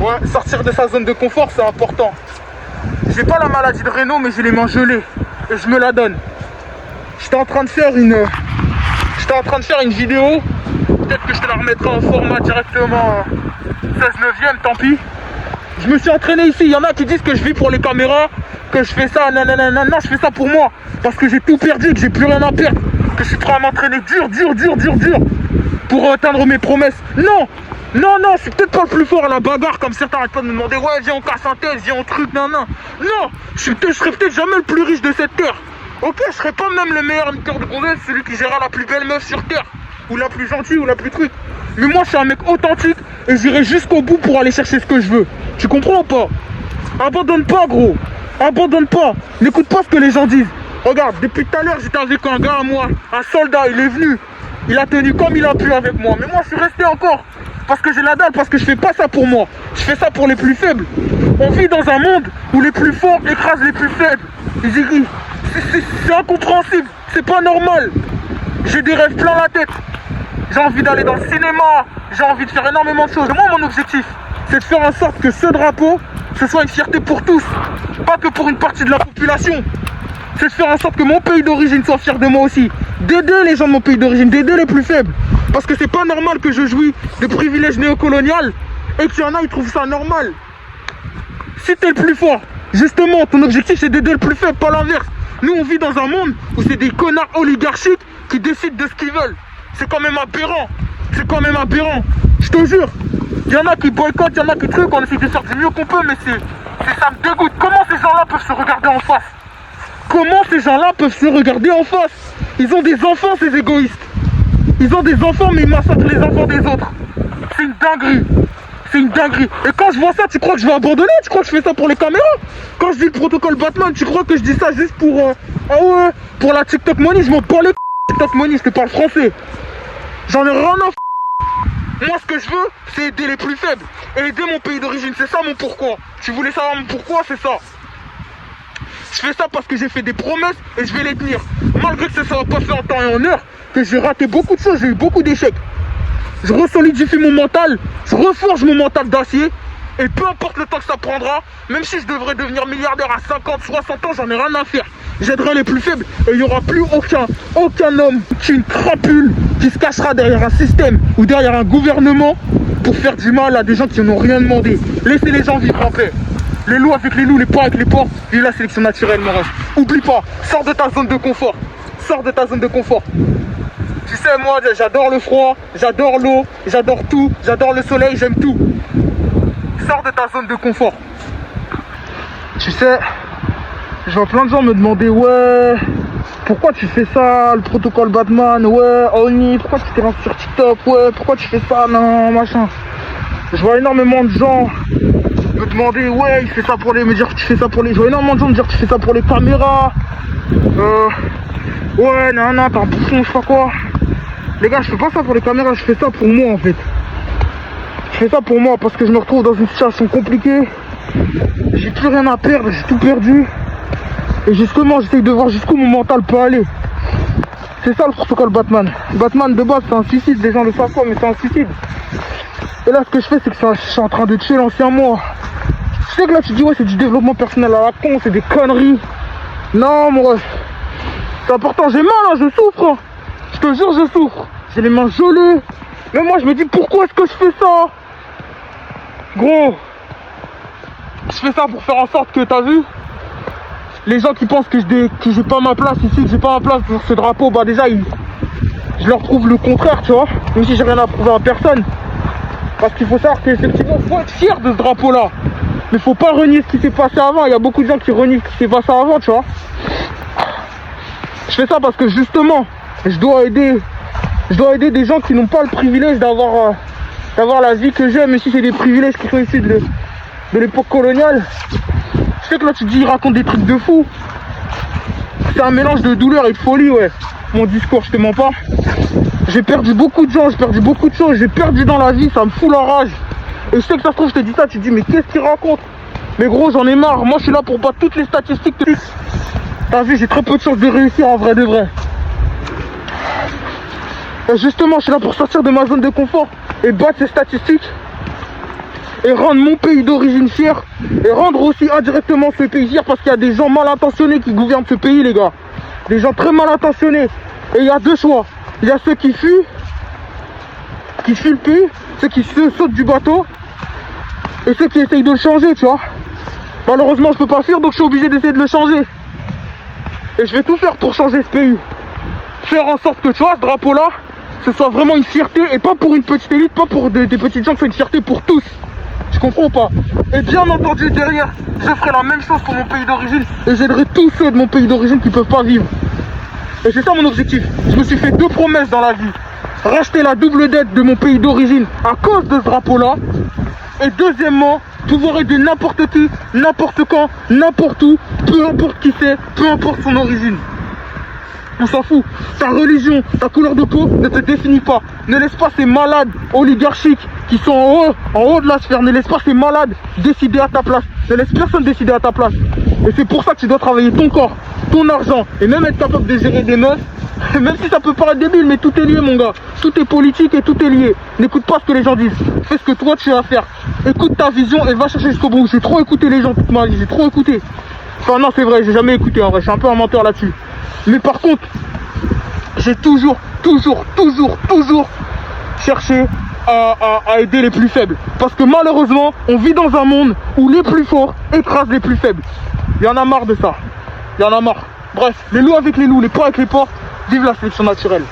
Ouais, sortir de sa zone de confort, c'est important. J'ai pas la maladie de Raynaud, mais j'ai les mains gelées. Et je me la donne. J'étais en train de faire une vidéo. Peut-être que je te la remettrai en format directement 16/9, tant pis. Je me suis entraîné ici. Il y en a qui disent que je vis pour les caméras, que je fais ça, nanana. Non, je fais ça pour moi. Parce que j'ai tout perdu, que j'ai plus rien à perdre. Que je suis prêt à m'entraîner dur. Pour atteindre mes promesses. Non, je suis peut-être pas le plus fort à la bagarre, comme certains arrêtent pas de me demander, ouais, viens on casse un test, viens on truc, non. Non, je serai peut-être jamais le plus riche de cette terre. Ok, je serai pas même le meilleur cœur de gonzesse, celui qui gérera la plus belle meuf sur terre. Ou la plus gentille, ou la plus truc. Mais moi, je suis un mec authentique et j'irai jusqu'au bout pour aller chercher ce que je veux. Tu comprends ou pas? Abandonne pas, gros. Abandonne pas. N'écoute pas ce que les gens disent. Regarde, depuis tout à l'heure, j'étais avec un gars à moi, un soldat, il est venu. Il a tenu comme il a pu avec moi. Mais moi, je suis resté encore. Parce que j'ai la dalle, parce que je fais pas ça pour moi. Je fais ça pour les plus faibles. On vit dans un monde où les plus forts écrasent les plus faibles. C'est incompréhensible. C'est pas normal. J'ai des rêves plein la tête. J'ai envie d'aller dans le cinéma. J'ai envie de faire énormément de choses. Moi, mon objectif, c'est de faire en sorte que ce drapeau, ce soit une fierté pour tous. Pas que pour une partie de la population. C'est de faire en sorte que mon pays d'origine soit fier de moi aussi. D'aider les gens de mon pays d'origine, d'aider les plus faibles. Parce que c'est pas normal que je jouis de privilèges néocoloniaux et qu'il y en a, ils trouvent ça normal. Si t'es le plus fort, justement, ton objectif c'est d'aider le plus faible, pas l'inverse. Nous, on vit dans un monde où c'est des connards oligarchiques qui décident de ce qu'ils veulent. C'est quand même aberrant. C'est quand même aberrant. Je te jure. Il y en a qui boycottent, il y en a qui trucs, on essaie de faire du mieux qu'on peut, mais ça me dégoûte. Comment ces gens-là peuvent se regarder en face? Comment ces gens-là peuvent se regarder en face? Ils ont des enfants, ces égoïstes. Ils ont des enfants, mais ils massacrent les enfants des autres. C'est une dinguerie. C'est une dinguerie. Et quand je vois ça, tu crois que je vais abandonner? Tu crois que je fais ça pour les caméras? Quand je dis le protocole Batman, tu crois que je dis ça juste pour... ah ouais, pour la TikTok money? Je m'en bats les TikTok money, je te parle français. J'en ai rien à Moi, ce que je veux, c'est aider les plus faibles. Et aider mon pays d'origine, c'est ça mon pourquoi. Tu voulais savoir mon pourquoi, c'est ça. Je fais ça parce que j'ai fait des promesses et je vais les tenir. Malgré que ça ne soit pas fait en temps et en heure, que j'ai raté beaucoup de choses, j'ai eu beaucoup d'échecs. Je resolidifie mon mental, je reforge mon mental d'acier. Et peu importe le temps que ça prendra, même si je devrais devenir milliardaire à 50, 60 ans, j'en ai rien à faire. J'aiderai les plus faibles et il n'y aura plus aucun homme qui une crapule qui se cachera derrière un système ou derrière un gouvernement pour faire du mal à des gens qui n'ont rien demandé. Laissez les gens vivre en paix. Les loups avec les loups, les porcs avec les porcs, vive la sélection naturelle, mon ref. Oublie pas, sors de ta zone de confort. Sors de ta zone de confort. Tu sais, moi, j'adore le froid, j'adore l'eau, j'adore tout, j'adore le soleil, j'aime tout. Sors de ta zone de confort. Tu sais, je vois plein de gens me demander, ouais, pourquoi tu fais ça, le protocole Batman, ouais, Oni, pourquoi tu t'es lancé sur TikTok, ouais, pourquoi tu fais ça, non, machin. Je vois énormément de gens me demander, ouais, il fait ça pour les... me dire que tu fais ça pour les... Je vois énormément de gens me dire que tu fais ça pour les caméras. Ouais, non, t'es un bouffon, je sais pas quoi. Les gars, je fais pas ça pour les caméras, je fais ça pour moi, en fait. Je fais ça pour moi parce que je me retrouve dans une situation compliquée. J'ai plus rien à perdre, j'ai tout perdu. Et justement, j'essaye de voir jusqu'où mon mental peut aller. C'est ça le protocole Batman. Batman, de base, c'est un suicide, les gens le savent pas, mais c'est un suicide. Et là, ce que je fais, c'est que je suis en train de tuer l'ancien moi. Je sais que là, tu dis, ouais, c'est du développement personnel à la con, c'est des conneries. Non, mon ref. C'est important, j'ai mal, hein, je souffre. Hein. Je te jure, je souffre. J'ai les mains gelées. Mais moi, je me dis, pourquoi est-ce que je fais ça? Gros, je fais ça pour faire en sorte que, t'as vu, les gens qui pensent que j'ai pas ma place ici, que j'ai pas ma place sur ce drapeau, bah déjà, je leur trouve le contraire, tu vois. Même si j'ai rien à prouver à personne. Parce qu'il faut savoir qu'effectivement, il faut être fier de ce drapeau-là. Mais faut pas renier ce qui s'est passé avant. Il y a beaucoup de gens qui renient ce qui s'est passé avant, tu vois. Je fais ça parce que justement, je dois aider des gens qui n'ont pas le privilège d'avoir la vie que j'ai, même si c'est des privilèges qui sont issus de l'époque coloniale. Je sais que là tu te dis, il raconte des trucs de fou. C'est un mélange de douleur et de folie, ouais. Mon discours, je te mens pas. J'ai perdu beaucoup de gens, j'ai perdu beaucoup de choses, j'ai perdu dans la vie, ça me fout la rage. Et je sais que ça se trouve, je te dis ça, tu te dis, mais qu'est-ce qu'il raconte? Mais gros, j'en ai marre, moi je suis là pour battre toutes les statistiques. T'as vu, j'ai très peu de chances de réussir en vrai de vrai. Et justement, je suis là pour sortir de ma zone de confort et battre ces statistiques. et rendre mon pays d'origine fier et rendre aussi indirectement ce pays fier parce qu'il y a des gens mal intentionnés qui gouvernent ce pays, les gars. Des gens très mal intentionnés. Et il y a deux choix. Il y a ceux qui fuient le pays, ceux qui se sautent du bateau et ceux qui essayent de le changer, tu vois. Malheureusement, je peux pas fuir, donc je suis obligé d'essayer de le changer. Et je vais tout faire pour changer ce pays. Faire en sorte que, tu vois, ce drapeau-là, ce soit vraiment une fierté et pas pour une petite élite, pas pour des petites gens, que c'est une fierté pour tous. Je comprends pas. Et bien entendu, derrière, je ferai la même chose pour mon pays d'origine et j'aiderai tous ceux de mon pays d'origine qui peuvent pas vivre. Et c'est ça mon objectif. Je me suis fait deux promesses dans la vie. Racheter la double dette de mon pays d'origine à cause de ce drapeau-là. Et deuxièmement, pouvoir aider n'importe qui, n'importe quand, n'importe où, peu importe qui c'est, peu importe son origine. On s'en fout. Ta religion, ta couleur de peau ne te définit pas. Ne laisse pas ces malades oligarchiques qui sont en haut de la sphère. Ne laisse pas ces malades décider à ta place. Ne laisse personne décider à ta place. Et c'est pour ça que tu dois travailler ton corps, ton argent et même être capable de gérer des meufs. Même si ça peut paraître débile, mais tout est lié, mon gars. Tout est politique et tout est lié. N'écoute pas ce que les gens disent. Fais ce que toi tu as à faire. Écoute ta vision et va chercher jusqu'au bout. J'ai trop écouté les gens toute ma vie. J'ai trop écouté. Enfin non, c'est vrai, j'ai jamais écouté en vrai. Je suis un peu un menteur là-dessus. Mais par contre, j'ai toujours cherché à aider les plus faibles. Parce que malheureusement, on vit dans un monde où les plus forts écrasent les plus faibles. Il y en a marre de ça. Il y en a marre. Bref, les loups avec les loups, les porcs avec les porcs. Vive la sélection naturelle.